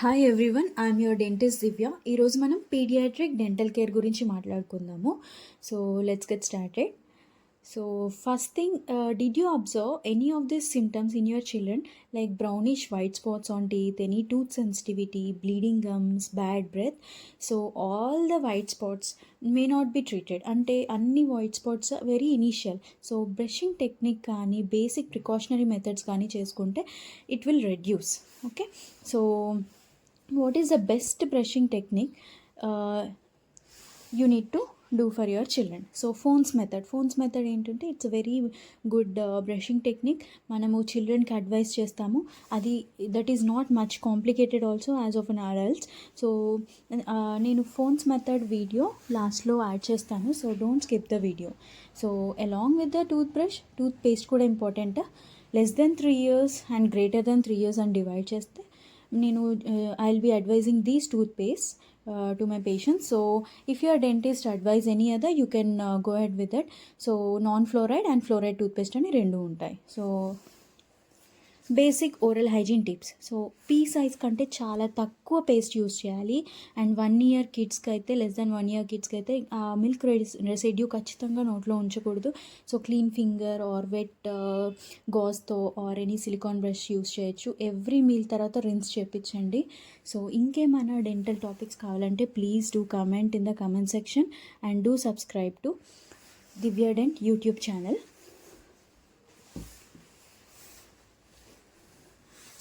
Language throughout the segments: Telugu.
Hi everyone, I'm your dentist Divya. ఈరోజు మనం పీడియాట్రిక్ డెంటల్ కేర్ గురించి మాట్లాడుకుందాము. So let's get started. So first thing, did you observe any of these symptoms in your children, like brownish white spots on teeth, any tooth sensitivity, bleeding gums, bad breath? So all the white spots may not be treated. అంటే అన్ని white spots very initial. So brushing technique కానీ బేసిక్ ప్రికాషనరీ మెథడ్స్ కానీ చేసుకుంటే it will reduce. Okay, so what is the best brushing technique you need to do for your children? So phones method ఏంటంటే it's very good brushing technique. మనము చిల్డ్రన్కి అడ్వైస్ చేస్తాము. అది that is not much complicated also as of an adults. So నేను ఫోన్స్ మెథడ్ వీడియో లాస్ట్లో యాడ్ చేస్తాను, so don't skip the video. So along with the toothpaste కూడా important. Less than 3 years and greater than 3 years అని డివైడ్ చేస్తే నేను I will be advising these toothpaste to my patients. So if your dentist advise any other, you can go ahead with it. So non-fluoride and fluoride toothpaste అని రెండు ఉంటాయి. So basic oral hygiene tips. So P size కంటే చాలా తక్కువ పేస్ట్ యూస్ చేయాలి. అండ్ 1 year కిడ్స్కి అయితే, లెస్ దెన్ 1 year కిడ్స్కి అయితే మిల్క్ రెసిడ్యూ ఖచ్చితంగా నోట్లో ఉంచకూడదు. So clean finger or wet గాజ్తో or any silicone brush use చేయొచ్చు. ఎవ్రీ మీల్ తర్వాత రిన్స్ చేయించండి. సో ఇంకేమైనా డెంటల్ టాపిక్స్ కావాలంటే please do comment in the comment section and do subscribe to Divya Dent YouTube channel.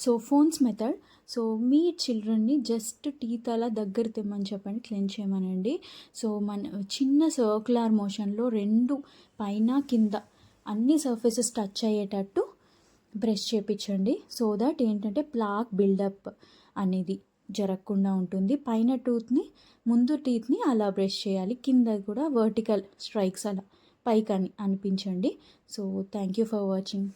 So phones method. So మీ చిల్డ్రన్ని జస్ట్ టీత్ అలా దగ్గర తెమ్మని చెప్పండి, క్లెన్స్ చేయమనండి. సో మన చిన్న సర్క్యులర్ మోషన్లో 2 పైన కింద అన్ని సర్ఫేసెస్ టచ్ అయ్యేటట్టు బ్రష్ చేయించండి. సో దట్ ఏంటంటే ప్లాక్ బిల్డప్ అనేది జరగకుండా ఉంటుంది. పైన ముందు టీత్ని అలా బ్రష్ చేయాలి, కింద కూడా వర్టికల్ స్ట్రైక్స్ అలా పైకి అనిపించండి. So thank you for watching.